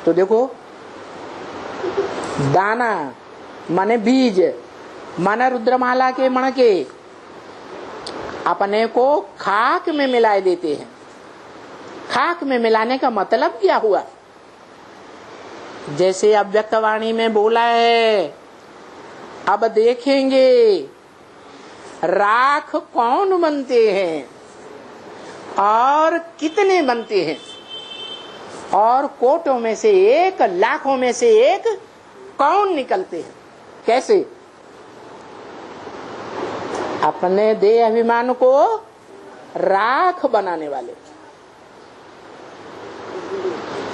तो देखो, दाना माने बीज, माना रुद्रमाला के मणके अपने को खाक में मिलाए देते हैं। खाक में मिलाने का मतलब क्या हुआ? जैसे अव्यक्तवाणी में बोला है, अब देखेंगे राख कौन बनते हैं और कितने बनते हैं, और कोटों में से एक, लाखों में से एक कौन निकलते हैं। कैसे? अपने देह अभिमान को राख बनाने वाले।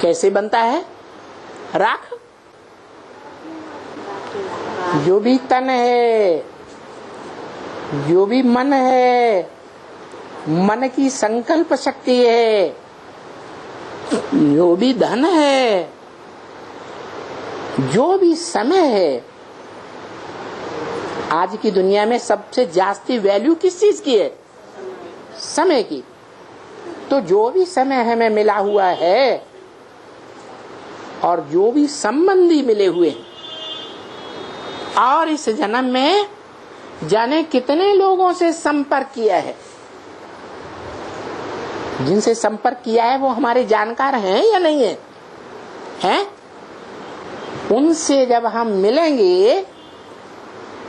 कैसे बनता है राख? जो भी तन है, जो भी मन है, मन की संकल्प शक्ति है, जो भी धन है, जो भी समय है। आज की दुनिया में सबसे जास्ती वैल्यू किस चीज की है? समय की। तो जो भी समय हमें मिला हुआ है और जो भी संबंधी मिले हुए हैं, और इस जन्म में जाने कितने लोगों से संपर्क किया है, जिनसे संपर्क किया है वो हमारे जानकार हैं या नहीं है? हैं? उनसे जब हम मिलेंगे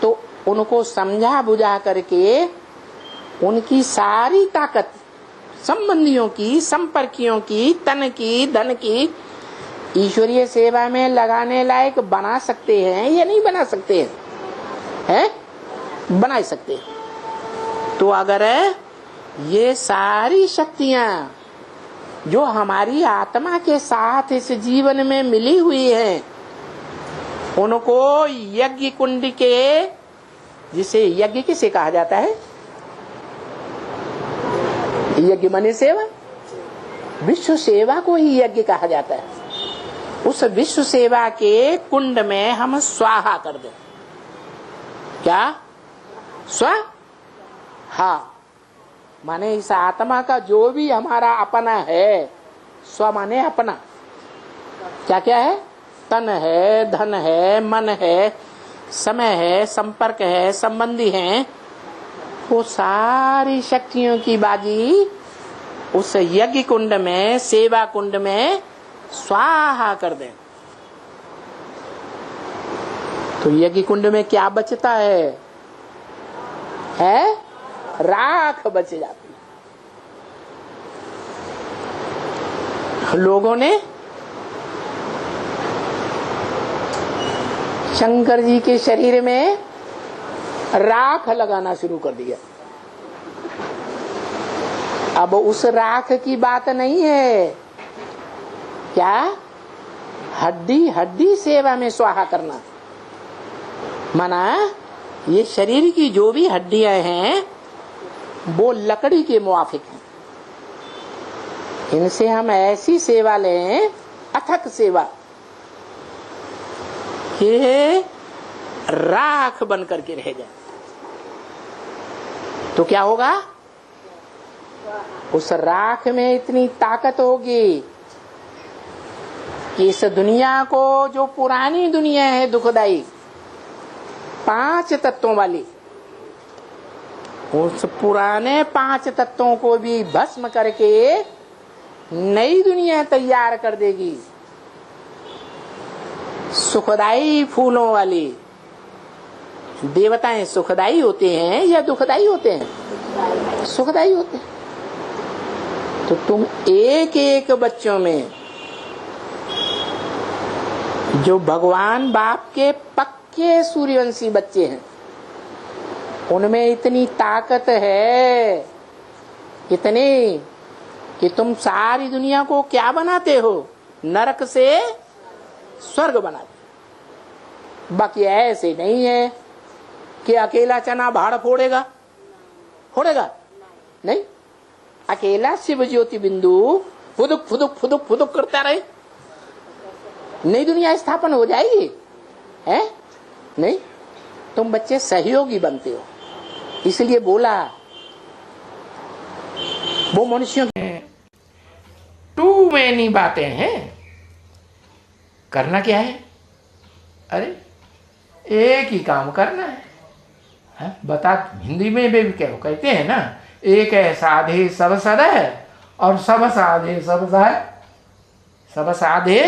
तो उनको समझा बुझा करके उनकी सारी ताकत संबंधियों की, संपर्कियों की, तन की, धन की ईश्वरीय सेवा में लगाने लायक बना सकते हैं या नहीं बना सकते हैं? हैं? बना सकते हैं। तो अगर ये सारी शक्तियां जो हमारी आत्मा के साथ इस जीवन में मिली हुई हैं, उनको यज्ञ कुंड के, जिसे यज्ञ किसे कहा जाता है? यज्ञ माने सेवा, विश्व सेवा को ही यज्ञ कहा जाता है। उस विश्व सेवा के कुंड में हम स्वाहा कर दें। क्या? स्वाहा माने इस आत्मा का जो भी हमारा अपना है, स्व माने अपना, क्या क्या है? तन है, धन है, मन है, समय है, संपर्क है, संबंधी हैं, वो सारी शक्तियों की बाजी उस यज्ञ कुंड में, सेवा कुंड में स्वाहा कर दें। तो यज्ञ कुंड में क्या बचता है? राख बच जाती है। लोगों ने शंकर जी के शरीर में राख लगाना शुरू कर दिया। अब उस राख की बात नहीं है, क्या? हड्डी हड्डी सेवा में स्वाहा करना। माना ये शरीर की जो भी हड्डियां हैं वो लकड़ी के मुआफिक हैं। इनसे हम ऐसी सेवा लें, अथक सेवा, कि राख बन करके रह जाए। तो क्या होगा? उस राख में इतनी ताकत होगी कि इस दुनिया को, जो पुरानी दुनिया है दुखदाई 5 तत्वों वाली, उस पुराने 5 तत्वों को भी भस्म करके नई दुनिया तैयार कर देगी, सुखदाई फूलों वाली। देवताएं सुखदाई होते हैं या दुखदाई होते हैं? सुखदाई होते हैं। तो तुम एक एक बच्चों में, जो भगवान बाप के पक्के सूर्यवंशी बच्चे हैं, उनमें इतनी ताकत है, इतनी, कि तुम सारी दुनिया को क्या बनाते हो? नरक से स्वर्ग बनाते। बाकी ऐसे नहीं है कि अकेला चना भाड़ फोड़ेगा, फोड़ेगा नहीं। अकेला शिव ज्योति बिंदु फुदुक फुदुक फुदुक फुदुक करता रहे, नई दुनिया स्थापन हो जाएगी? है नहीं। तुम बच्चे सहयोगी बनते हो। इसलिए बोला वो मनुष्यों टू मैनी बातें हैं, करना क्या है? अरे एक ही काम करना है, बता। हिंदी में भी क्या कहते हैं ना, एक है साधे सब सदय और सब साधे सब जाए। सब साधे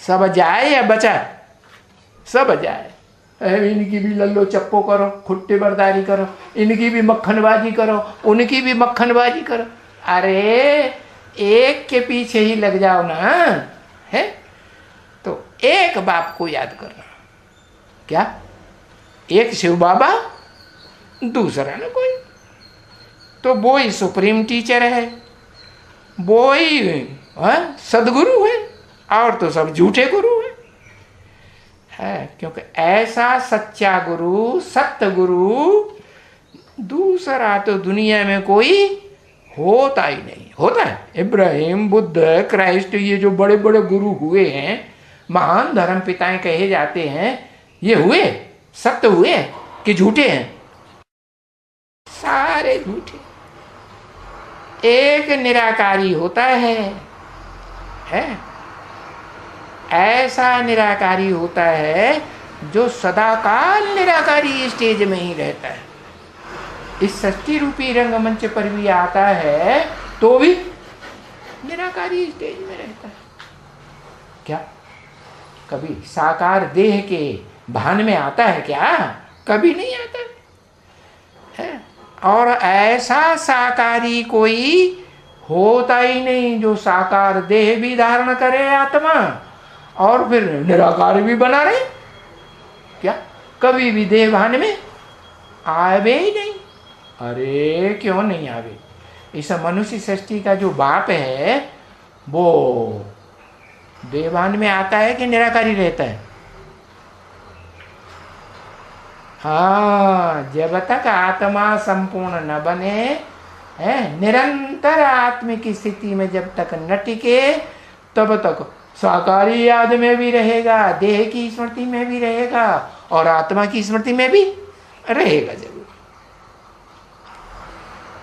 सब जाए या बचाए, सब जाए। इनकी भी लल्लो चप्पो करो, खुट्टे बर्दारी करो, इनकी भी मक्खनबाजी करो, उनकी भी मक्खनबाजी करो। अरे एक के पीछे ही लग जाओ ना, है? तो एक बाप को याद करना। क्या? एक शिव बाबा, दूसरा ना कोई। तो वो ही सुप्रीम टीचर है, वो ही सदगुरु है, और तो सब झूठे गुरु है। क्योंकि ऐसा सच्चा गुरु, सत्य गुरु दूसरा तो दुनिया में कोई होता ही नहीं। होता है इब्राहिम, बुद्ध, क्राइस्ट, ये जो बड़े बड़े गुरु हुए हैं, महान धर्म पिताएं कहे जाते हैं, ये हुए सत्य हुए कि झूठे हैं? सारे झूठे। एक निराकारी होता है ऐसा निराकारी होता है जो सदाकाल निराकारी स्टेज में ही रहता है। इस सृष्टि रूपी रंगमंच पर भी आता है तो भी निराकारी स्टेज में रहता है। क्या कभी साकार देह के भान में आता है? क्या कभी नहीं आता है। और ऐसा साकारी कोई होता ही नहीं जो साकार देह भी धारण करे आत्मा और फिर निराकार भी बना रहे। क्या कभी भी देह भान में आवे ही नहीं? अरे क्यों नहीं आवे? इस मनुष्य सृष्टि का जो बाप है वो देवान में आता है कि निराकारी रहता है? हाँ, जब तक आत्मा संपूर्ण न बने, है निरंतर आत्मिक स्थिति में जब तक न टिके, तब तक साकारी याद में भी रहेगा, देह की स्मृति में भी रहेगा और आत्मा की स्मृति में भी रहेगा जरूर।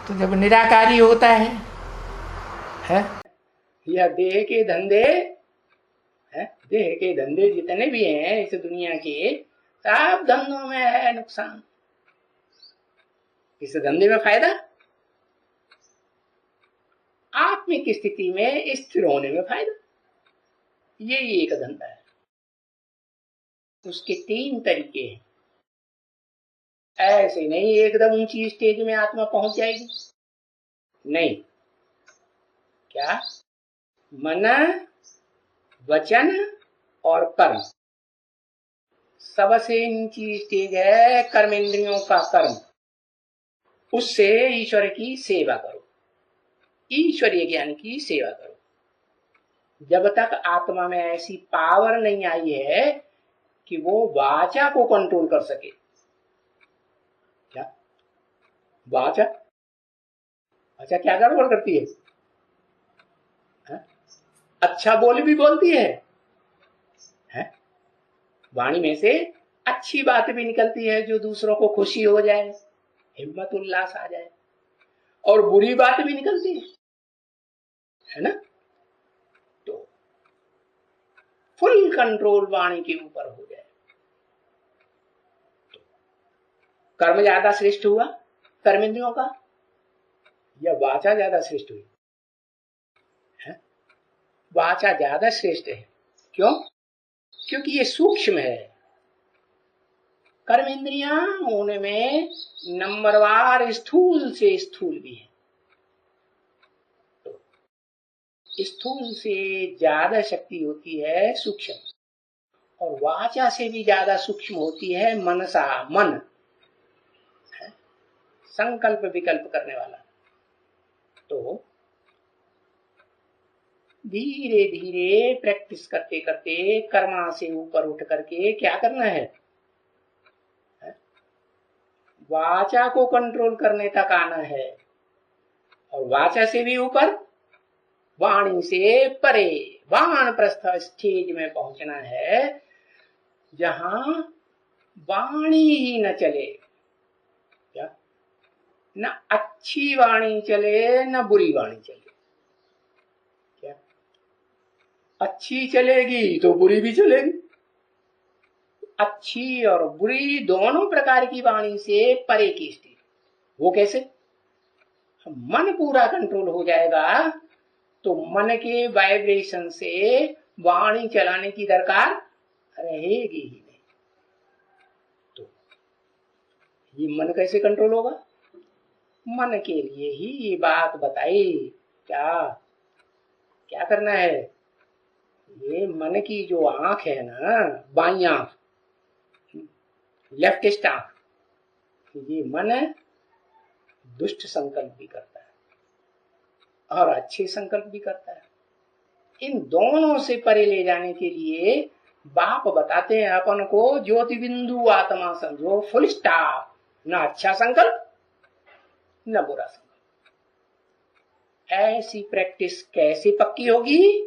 तो जब निराकारी होता है यह देह के धंधे है, देह के धंधे जितने भी हैं इस दुनिया के, सब धंधों में है नुकसान। इस धंधे में फायदा आत्मिक स्थिति में स्थिर होने में फायदा। यही एक धंधा है। उसके 3 तरीके हैं। ऐसे नहीं एकदम ऊंची स्टेज में आत्मा पहुंच जाएगी, नहीं। क्या? मन, वचन और कर्म। सबसे नीची स्टेज है कर्मेंद्रियों का कर्म। उससे ईश्वर की सेवा करो, ईश्वरीय ज्ञान की सेवा करो। जब तक आत्मा में ऐसी पावर नहीं आई है कि वो वाचा को कंट्रोल कर सके। क्या वाचा? अच्छा, क्या गड़बड़ करती है? अच्छा बोल भी बोलती है? वाणी में से अच्छी बात भी निकलती है जो दूसरों को खुशी हो जाए, हिम्मत उल्लास आ जाए, और बुरी बात भी निकलती है ना। तो फुल कंट्रोल वाणी के ऊपर हो जाए तो कर्म ज्यादा श्रेष्ठ हुआ कर्मेंद्रियों का, या वाचा ज्यादा श्रेष्ठ हुई? वाचा ज्यादा श्रेष्ठ है। क्यों? क्योंकि ये सूक्ष्म है। कर्मेंद्रियां होने में नंबरवार स्थूल से स्थूल भी है। तो स्थूल से ज्यादा शक्ति होती है सूक्ष्म, और वाचा से भी ज्यादा सूक्ष्म होती है मनसा, मन, संकल्प विकल्प करने वाला। तो धीरे धीरे प्रैक्टिस करते करते कर्मा से ऊपर उठ करके क्या करना है? वाचा को कंट्रोल करने तक आना है, और वाचा से भी ऊपर वाणी से परे वानप्रस्थ स्टेज में पहुंचना है, जहां वाणी ही न चले। क्या? न अच्छी वाणी चले न बुरी वाणी चले। क्या? अच्छी चलेगी तो बुरी भी चलेगी। अच्छी और बुरी दोनों प्रकार की वाणी से परे की स्थिति। वो कैसे? मन पूरा कंट्रोल हो जाएगा तो मन के वाइब्रेशन से वाणी चलाने की दरकार रहेगी ही नहीं। तो ये मन कैसे कंट्रोल होगा? मन के लिए ही ये बात बताई। क्या क्या करना है? ये मन की जो आंख है ना, बाई आंख, लेफ्टिस्ट आंख, ये मन दुष्ट संकल्प भी करता है और अच्छे संकल्प भी करता है। इन दोनों से परे ले जाने के लिए बाप बताते हैं अपन को ज्योति बिंदु आत्मा समझो, फुल स्टॉप। ना अच्छा संकल्प न बुरा संकल्प। ऐसी प्रैक्टिस कैसे पक्की होगी?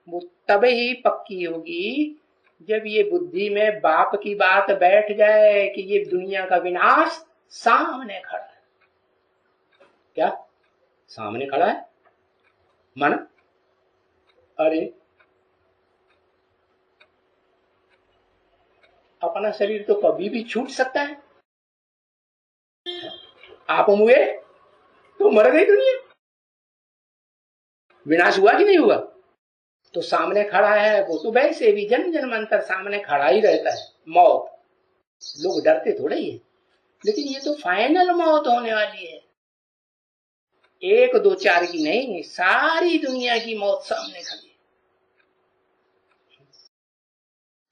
वो तब ही पक्की होगी जब ये बुद्धि में बाप की बात बैठ जाए कि ये दुनिया का विनाश सामने खड़ा है। क्या सामने खड़ा है? मन, अरे अपना शरीर तो कभी भी छूट सकता है। आप मुए तो मर गई दुनिया, विनाश हुआ कि नहीं हुआ? तो सामने खड़ा है वो तो वैसे भी जन्म जन्मांतर सामने खड़ा ही रहता है। मौत, लोग डरते थोड़े ही है, लेकिन ये तो फाइनल मौत होने वाली है। 1 2 4 की नहीं, सारी दुनिया की मौत सामने खड़ी है।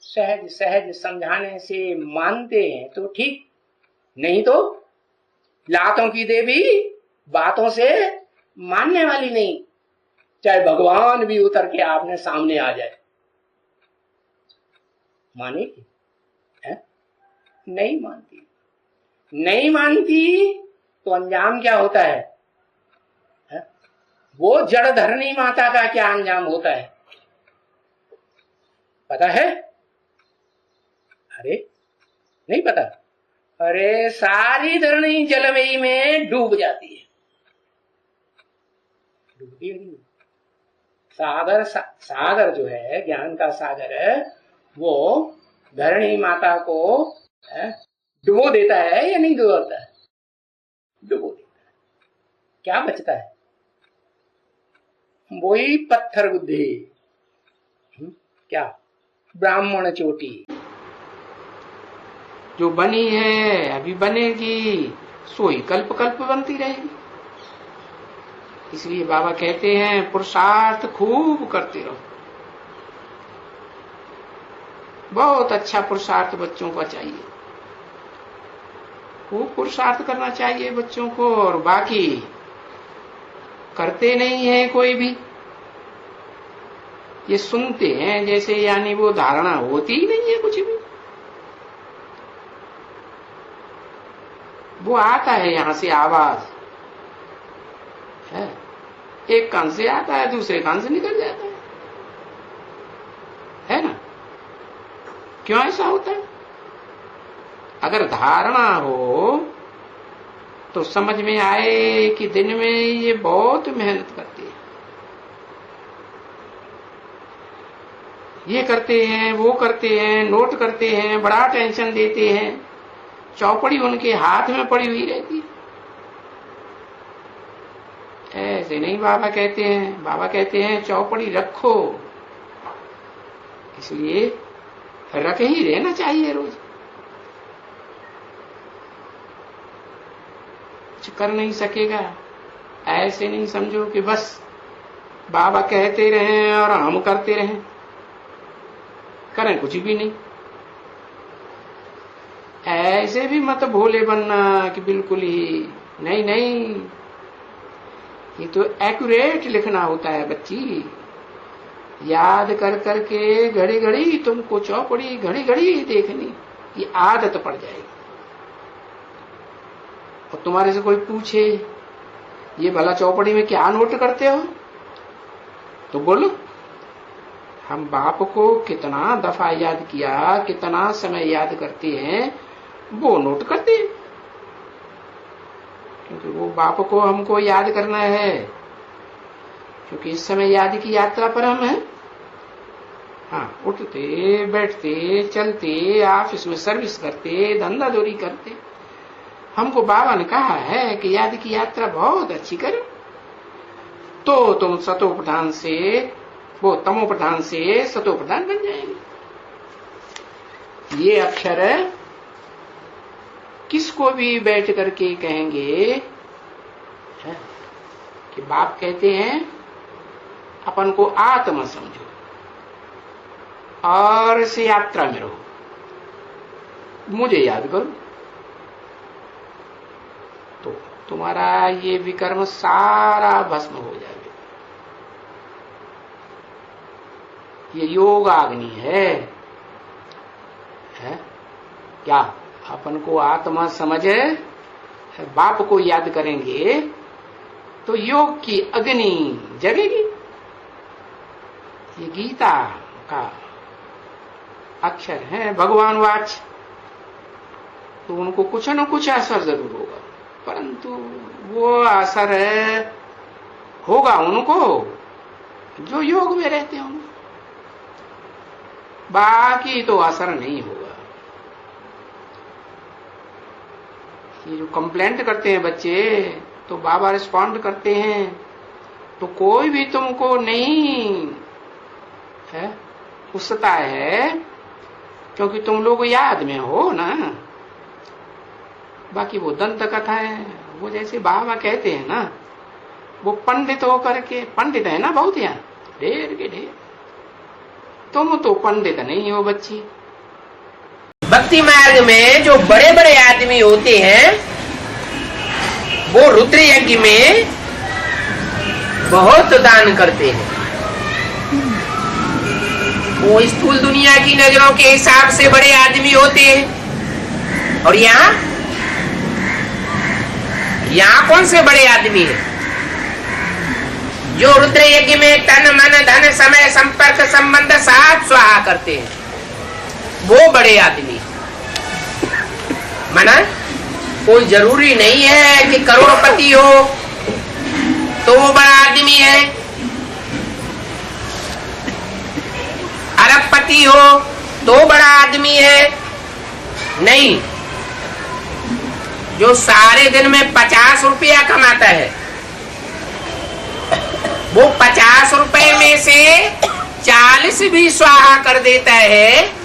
सहज सहज समझाने से मानते हैं तो ठीक, नहीं तो लातों की देवी बातों से मानने वाली नहीं। चाहे भगवान भी उतर के आपने सामने आ जाए, मानेगी? नहीं मानती। नहीं मानती तो अंजाम क्या होता है? वो जड़ धरनी माता का क्या अंजाम होता है पता है? अरे नहीं पता? अरे सारी धरनी जलमयी में डूब जाती है। डूबती है। सागर सागर जो है, ज्ञान का सागर है, वो धरणी माता को डुबो देता है या नहीं डुबोता है? डुबो देता है। क्या बचता है? वही पत्थर बुद्धि। क्या? ब्राह्मण चोटी जो बनी है, अभी बनेगी, सोई कल्प कल्प बनती रहेगी। इसलिए बाबा कहते हैं पुरुषार्थ खूब करते रहो। बहुत अच्छा पुरुषार्थ बच्चों को चाहिए, खूब पुरुषार्थ करना चाहिए बच्चों को। और बाकी करते नहीं है कोई भी, ये सुनते हैं जैसे, यानी वो धारणा होती ही नहीं है कुछ भी। वो आता है यहां से आवाज है, एक कान से आता है दूसरे कान से निकल जाता है ना? क्यों ऐसा होता है? अगर धारणा हो तो समझ में आए कि दिन में ये बहुत मेहनत करती है, ये करते हैं वो करते हैं, नोट करते हैं, बड़ा टेंशन देते हैं, चौपड़ी उनके हाथ में पड़ी हुई रहती है। ऐसे नहीं बाबा कहते हैं। बाबा कहते हैं चौपड़ी रखो, इसलिए रख ही रहना चाहिए रोज। कुछ कर नहीं सकेगा, ऐसे नहीं समझो कि बस बाबा कहते रहें और हम करते रहें, करें कुछ भी नहीं। ऐसे भी मत भोले बनना कि बिल्कुल ही नहीं। नहीं, ये तो एक्यूरेट लिखना होता है बच्ची। याद कर करके घड़ी घड़ी तुमको चौपड़ी घड़ी घड़ी देखनी, ये आदत पड़ जाएगी। और तुम्हारे से कोई पूछे ये भला चौपड़ी में क्या नोट करते हो, तो बोलो हम बाप को कितना दफा याद किया, कितना समय याद करते हैं, वो नोट करते हैं। क्योंकि वो बाप को हमको याद करना है, क्योंकि इस समय याद की यात्रा पर हम हैं। हाँ, उठते बैठते चलते, ऑफिस में सर्विस करते, धंधा दौरी करते। हमको बाबा ने कहा है कि याद की यात्रा बहुत अच्छी करो, तो तुम सतो प्रधान से, वो तमो प्रधान से सतो प्रधान बन जाएंगे। ये अक्षर किसको भी बैठ करके कहेंगे कि बाप कहते हैं अपन को आत्मा समझो और इस यात्रा में रहो, मुझे याद करो, तो तुम्हारा ये विकर्म सारा भस्म हो जाएगा। ये योगाग्नि है क्या? अपन को आत्मा समझे, बाप को याद करेंगे तो योग की अग्नि जगेगी। ये गीता का अक्षर है, भगवान वाच, तो उनको कुछ न कुछ असर जरूर होगा, परंतु वो असर होगा उनको जो योग में रहते होंगे, बाकी तो असर नहीं होगा। ये जो कंप्लेंट करते हैं बच्चे, तो बाबा रिस्पॉन्ड करते हैं, तो कोई भी तुमको नहीं है उसता है, क्योंकि तुम लोग याद में हो ना। बाकी वो दंत कथा है, वो जैसे बाबा कहते हैं ना, वो पंडित होकर के, पंडित है ना बहुत यहाँ ढेर के ढेर, तुम तो पंडित नहीं हो बच्ची। भक्ति मार्ग में जो बड़े बड़े आदमी होते हैं वो रुद्र यज्ञ में बहुत दान करते हैं। वो स्थूल दुनिया की नजरों के हिसाब से बड़े आदमी होते हैं, और यहाँ कौन से बड़े आदमी हैं? जो रुद्र यज्ञ में तन मन धन समय संपर्क संबंध साथ स्वाहा करते हैं, वो बड़े आदमी। मना कोई जरूरी नहीं है कि करोड़पति हो तो वो बड़ा आदमी है, अरबपति हो तो बड़ा आदमी है। नहीं, जो सारे दिन में 50 रुपया कमाता है, वो 50 रुपए में से 40 भी स्वाहा कर देता है,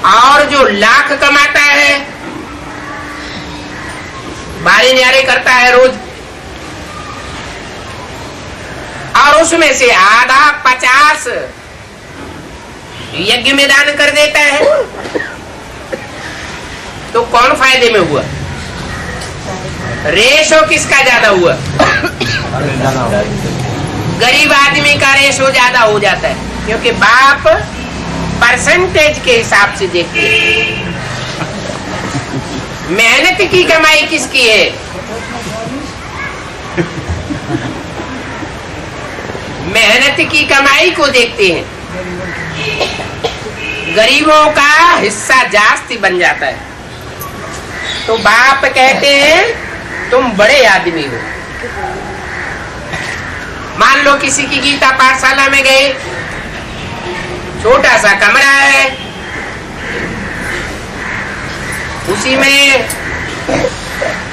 और जो लाख कमाता है, बारी न्यारे करता है रोज, और उसमें से आधा 50 यज्ञ में दान कर देता है, तो कौन फायदे में हुआ? रेशो किसका ज्यादा हुआ? गरीब आदमी का रेशो ज्यादा हो जाता है, क्योंकि बाप परसेंटेज के हिसाब से देखते हैं। मेहनत की कमाई किसकी है? मेहनत की कमाई को देखते हैं। गरीबों का हिस्सा जास्ती बन जाता है, तो बाप कहते हैं तुम बड़े आदमी हो। मान लो किसी की गीता पाठशाला में गए, छोटा सा कमरा है, उसी में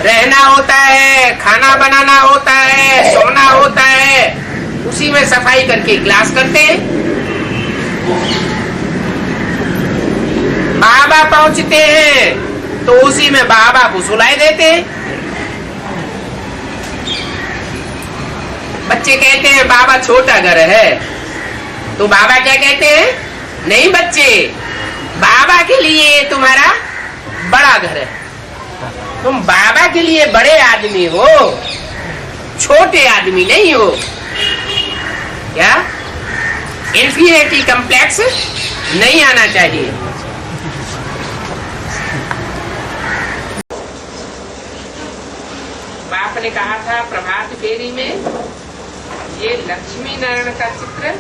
रहना होता है, खाना बनाना होता है, सोना होता है, उसी में सफाई करके क्लास करते हैं। बाबा पहुंचते हैं तो उसी में बाबा को सुलाई देते हैं। बच्चे कहते हैं बाबा छोटा घर है, तो बाबा क्या कहते हैं? नहीं बच्चे, बाबा के लिए तुम्हारा बड़ा घर है, तुम बाबा के लिए बड़े आदमी हो, छोटे आदमी नहीं हो। क्या? इन्फीरियरिटी कम्प्लेक्स नहीं आना चाहिए। बाप ने कहा था प्रभात फेरी में, ये लक्ष्मी नारायण का चित्र,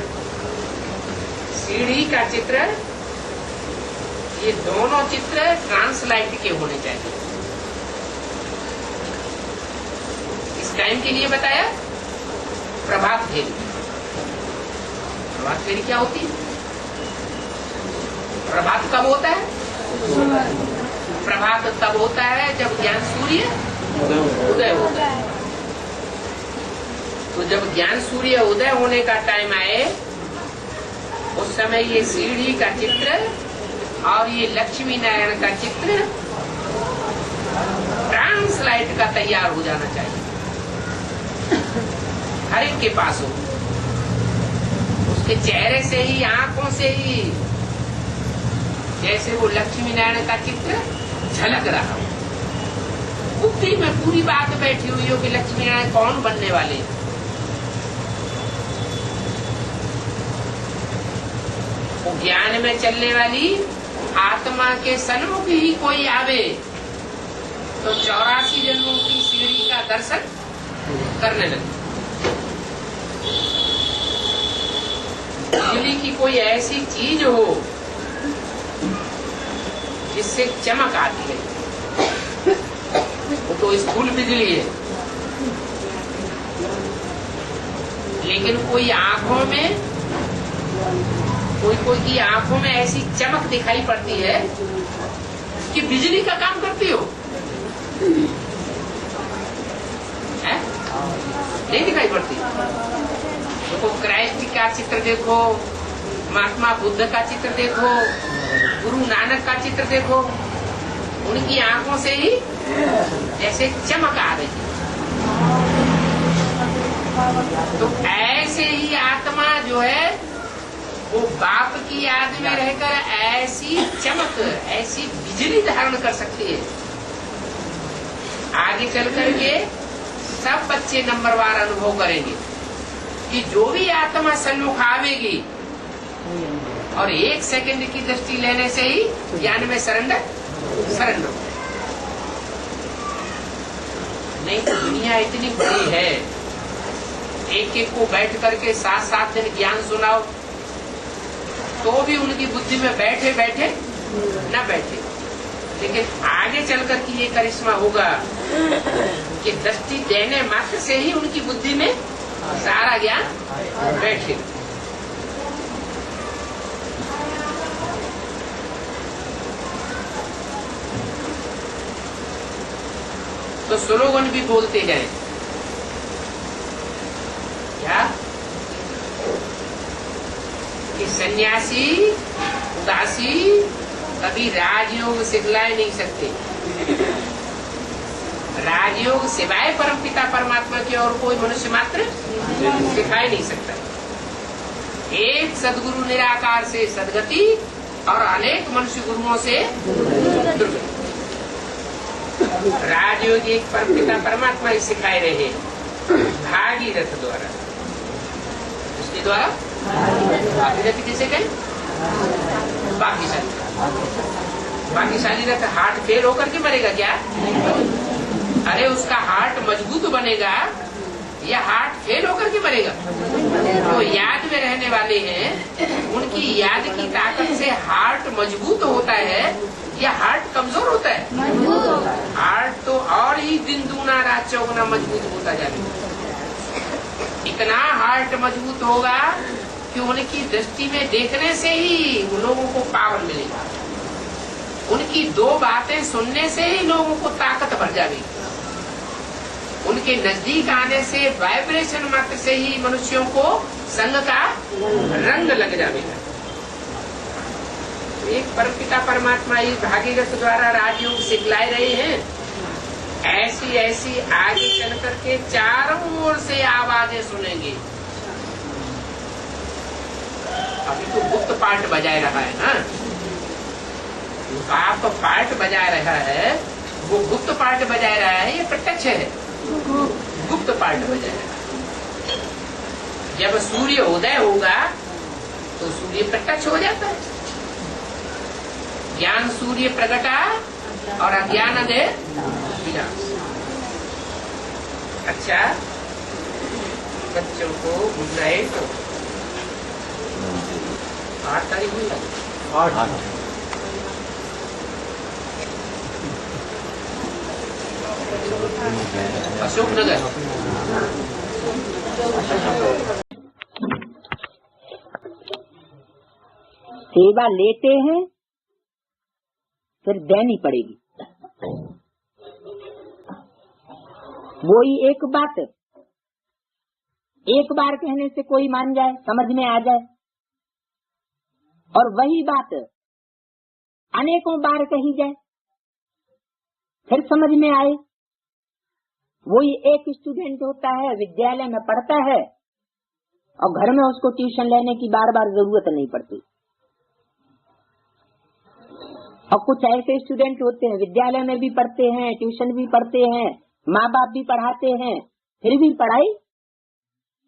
सीढ़ी का चित्र, ये दोनों चित्र ट्रांसलाइट के होने चाहिए। इस टाइम के लिए बताया प्रभात फेरी। प्रभात फेरी क्या होती है? प्रभात कब होता है? प्रभात तब होता है जब ज्ञान सूर्य उदय होता है। तो जब ज्ञान सूर्य उदय होने का टाइम आए, उस समय ये सीढ़ी का चित्र और ये लक्ष्मी नारायण का चित्र ट्रांसलाइट का तैयार हो जाना चाहिए, हर एक के पास हो। उसके चेहरे से ही, आंखों से ही जैसे वो लक्ष्मी नारायण का चित्र झलक रहा हो, बुद्धि में पूरी बात बैठी हुई हो कि लक्ष्मी नारायण कौन बनने वाले हैं। वो ज्ञान में चलने वाली आत्मा के सन्मुख ही कोई आवे तो 84 जन्मों की सीढ़ी का दर्शन करने लगे। बिजली की कोई ऐसी चीज हो जिससे चमक आती है, वो तो स्थूल बिजली है। लेकिन कोई आंखों में, कोई की आंखों में ऐसी चमक दिखाई पड़ती है कि बिजली का काम करती हो, है? नहीं दिखाई पड़ती। देखो, क्राइस्ट का चित्र देखो, महात्मा बुद्ध का चित्र देखो, गुरु नानक का चित्र देखो, उनकी आंखों से ही जैसे चमक आ रही। तो ऐसे ही आत्मा जो है वो बाप की याद में रहकर ऐसी चमक, ऐसी बिजली धारण कर सकती है। आगे चल करके सब बच्चे नंबरवार अनुभव करेंगे कि जो भी आत्मा सन्मुख आवेगी और 1 सेकंड की दृष्टि लेने से ही ज्ञान में सरेंडर हो। नहीं तो दुनिया इतनी बड़ी है, एक एक को बैठ करके 7-7 दिन ज्ञान सुनाओ तो भी उनकी बुद्धि में बैठे बैठे न बैठे। लेकिन आगे चलकर के ये करिश्मा होगा कि दृष्टि देने मात्र से ही उनकी बुद्धि में सारा ज्ञान बैठे। तो स्लोगन भी बोलते हैं क्या कि सन्यासी उदासी कभी राजयोग सिखला नहीं सकते। राजयोग सिवाय परमपिता परमात्मा की और कोई मनुष्य मात्र सिखा ही नहीं सकता। एक सदगुरु निराकार से सदगति और अनेक मनुष्य गुरुओं से दुर्गति। राजयोग एक परमपिता परमात्मा ही सिखाए रहे भागीरथ द्वारा। इसके द्वारा भागीरथ किसे कहे? भाग्यशाली रथ हार्ट फेल होकर के मरेगा क्या? अरे उसका हार्ट मजबूत बनेगा या हार्ट फेल होकर के मरेगा? तो याद में रहने वाले हैं, उनकी याद की ताकत से हार्ट मजबूत होता है या हार्ट कमजोर होता है? हार्ट तो और ही दिन दूना रात चौगुना मजबूत होता जाएगा। इतना हार्ट मजबूत होगा कि उनकी दृष्टि में देखने से ही लोगों को पावर मिलेगा। उनकी 2 बातें सुनने से ही लोगों को ताकत भर जाएगी। उनके नजदीक आने से वाइब्रेशन मात्र से ही मनुष्यों को संग का रंग लग जाएगा। एक परमपिता परमात्मा ही भागीरथ द्वारा राजयोग सिखलाए रहे हैं। ऐसी ऐसी आगे चल करके चारों ओर से आवाजें सुनेंगे। अभी तो गुप्त पाठ बजाए रहा है ना, आप पाठ बजा रहा है, वो गुप्त पाठ बजा रहा है, ये प्रत्यक्ष है। गुप्त पाठ बजा रहा है। जब सूर्य उदय होगा तो सूर्य प्रत्यक्ष हो जाता है। ज्ञान सूर्य प्रगटा और अज्ञान अंधेर विनाश। अच्छा, बच्चों को गुड नाइट। 8 तारीख हुई, 8 अशोक नगर। सेवा लेते हैं फिर देनी पड़ेगी। वही एक बात एक बार कहने से कोई मान जाए, समझ में आ जाए, और वही बात अनेकों बार कही जाए फिर समझ में आए। वही एक स्टूडेंट होता है, विद्यालय में पढ़ता है और घर में उसको ट्यूशन लेने की बार बार जरूरत नहीं पड़ती। और कुछ ऐसे स्टूडेंट होते हैं, विद्यालय में भी पढ़ते हैं, ट्यूशन भी पढ़ते हैं, माँ बाप भी पढ़ाते हैं, फिर भी पढ़ाई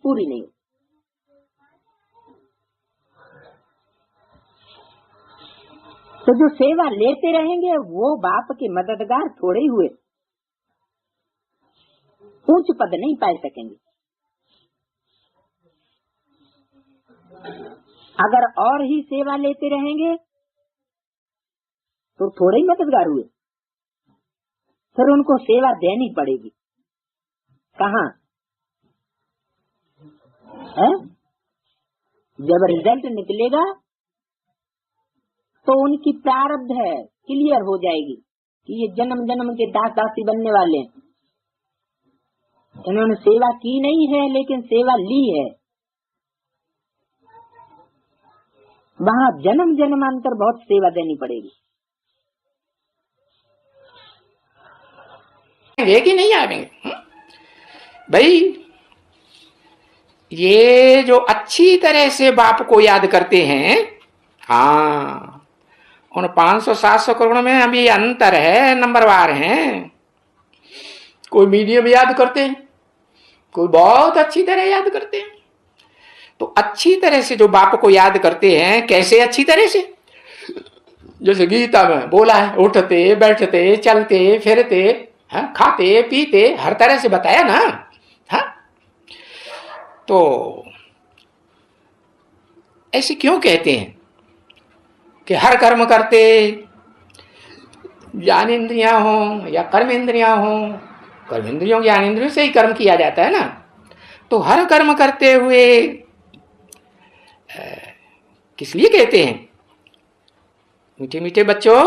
पूरी नहीं। तो जो सेवा लेते रहेंगे वो बाप के मददगार थोड़े ही हुए, ऊंच पद नहीं पा सकेंगे। अगर और ही सेवा लेते रहेंगे तो थोड़े ही मददगार हुए, फिर उनको सेवा देनी पड़ेगी। कहाँ है? जब रिजल्ट निकलेगा तो उनकी प्रारब्ध है क्लियर हो जाएगी कि ये जन्म जन्म के दास दासी बनने वाले हैं। इन्होंने सेवा की नहीं है लेकिन सेवा ली है। वहाँ जन्म जन्मांतर बहुत सेवा देनी पड़ेगी। कि नहीं आवेंगे भाई? ये जो अच्छी तरह से बाप को याद करते हैं, हाँ, उन 500-700 करोड़ में अभी अंतर है, नंबरवार हैं। कोई मीडियम याद करते हैं, कोई बहुत अच्छी तरह याद करते हैं। तो अच्छी तरह से जो बाप को याद करते हैं, कैसे अच्छी तरह से? जैसे गीता में बोला है, उठते बैठते चलते फिरते, हाँ, खाते पीते, हर तरह से बताया ना। हाँ, तो ऐसे क्यों कहते हैं कि हर कर्म करते, ज्ञान इंद्रियां हो या कर्म इंद्रियां हो, कर्म इंद्रियों ज्ञान इंद्रियों से ही कर्म किया जाता है ना। तो हर कर्म करते हुए किस लिए कहते हैं मीठे मीठे बच्चों?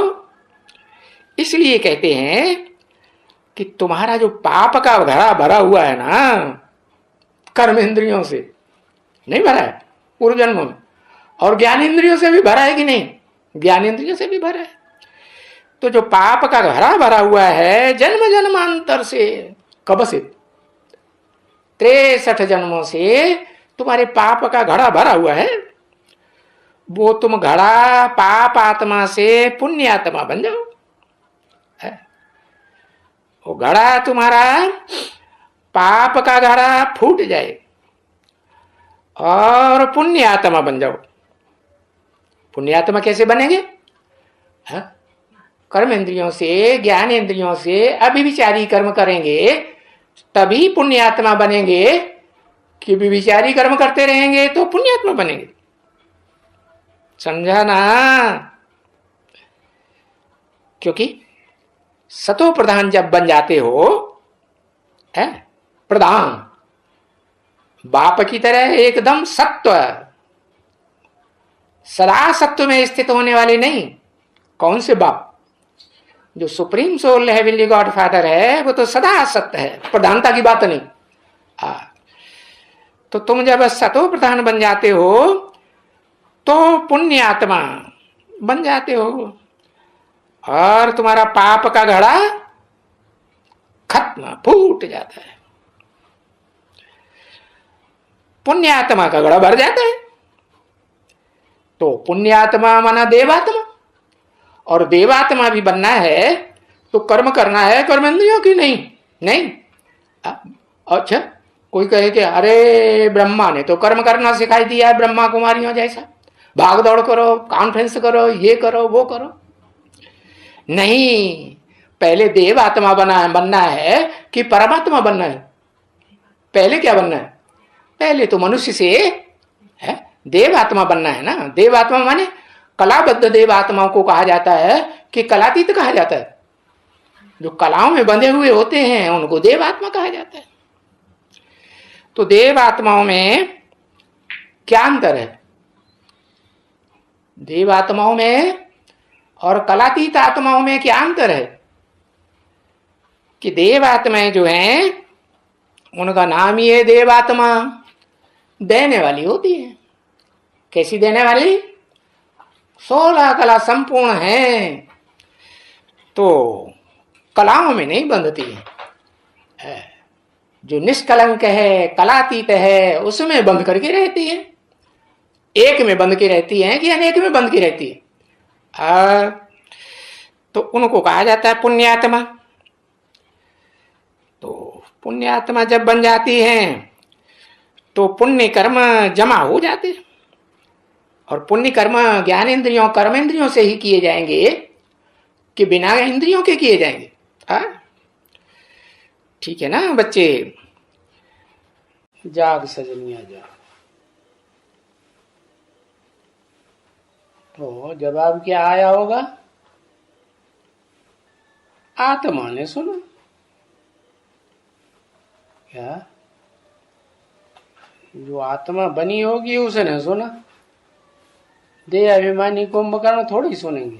इसलिए कहते हैं कि तुम्हारा जो पाप का घड़ा भरा हुआ है ना, कर्म इंद्रियों से नहीं भरा है पूर्व जन्मों में, और ज्ञान इंद्रियों से भी भरा है कि नहीं? ज्ञान इंद्रियों से भी भरा है। तो जो पाप का घड़ा भरा हुआ है जन्म जन्मांतर से, कब से? 63 जन्मों से तुम्हारे पाप का घड़ा भरा हुआ है। वो तुम घड़ा पाप आत्मा से पुण्य आत्मा बन जाओ। वो घड़ा तुम्हारा पाप का घड़ा फूट जाए और पुण्य आत्मा बन जाओ। पुण्य आत्मा कैसे बनेंगे? कर्म इंद्रियों से, ज्ञान इंद्रियों से अभिविचारी कर्म करेंगे तभी पुण्य आत्मा बनेंगे, कि विचारी कर्म करते रहेंगे तो पुण्य आत्मा बनेंगे। समझा ना? क्योंकि सतो प्रधान जब बन जाते हो, है प्रधान, बाप की तरह एकदम सत्व, सदा सत्व में स्थित होने वाले नहीं। कौन से बाप? जो supreme soul heavenly God father है वो तो सदा सत्य है, प्रधानता की बात नहीं। तो तुम जब सतो प्रधान बन जाते हो तो पुण्य आत्मा बन जाते हो और तुम्हारा पाप का घड़ा खत्म, फूट जाता है, पुण्य आत्मा का घड़ा भर जाता है। तो पुण्य आत्मा माना देवात्मा, और देवात्मा भी बनना है तो कर्म करना है कर्म इंद्रियों की नहीं। नहीं अच्छा, कोई कहे कि अरे ब्रह्मा ने तो कर्म करना सिखाई दिया है, ब्रह्मा कुमारियों जैसा, भाग दौड़ करो, कॉन्फ्रेंस करो, ये करो वो करो। नहीं, पहले देव आत्मा बनना है कि परमात्मा बनना है? पहले क्या बनना है? पहले तो मनुष्य से है देव आत्मा बनना है ना। देव आत्मा माने कलाबद्ध देव आत्माओं को कहा जाता है कि कलातीत कहा जाता है। जो कलाओं में बंधे हुए होते हैं उनको देव आत्मा कहा जाता है। तो देव आत्माओं में क्या अंतर है? देव आत्माओं में और कलातीत आत्माओं में क्या अंतर है कि देव आत्माएं जो हैं उनका नाम ही है देव आत्मा, देने वाली होती है। कैसी देने वाली? 16 कला संपूर्ण है, तो कलाओं में नहीं बंधती है। जो निष्कलंक है, कलातीत है, उसमें बंध करके रहती है। एक में बंध के रहती है कि अनेक में बंध के रहती है? तो उनको कहा जाता है पुण्यात्मा। तो पुण्यात्मा जब बन जाती हैं तो पुण्य कर्म जमा हो जाते हैं, और पुण्य कर्म ज्ञानेंद्रियों कर्मेंद्रियों से ही किए जाएंगे कि बिना इंद्रियों के किए जाएंगे। ठीक है ना बच्चे? जाग सजनिया जा। तो जवाब क्या आया होगा? आत्मा ने सुना। क्या? जो आत्मा बनी होगी उसने सुना। देह अभिमानी कुंभकर्ण थोड़ी सुनेंगे,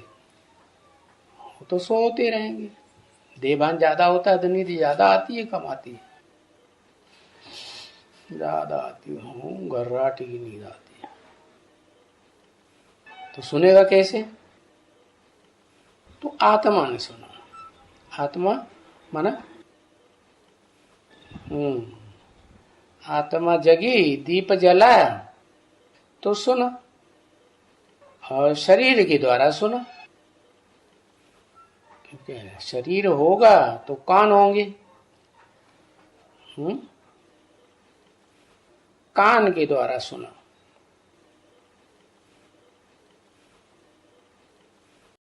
वो तो सोते रहेंगे। देवान ज्यादा होता है तो नींद ज्यादा आती है, कम आती है? ज्यादा आती हूँ, गर्राटी की नींद आती है। तो सुनेगा कैसे? तो आत्मा ने सुना। आत्मा माना आत्मा जगी, दीप जला तो सुना, और शरीर के द्वारा सुना, क्योंकि शरीर होगा तो कान होंगे। कान के द्वारा सुना।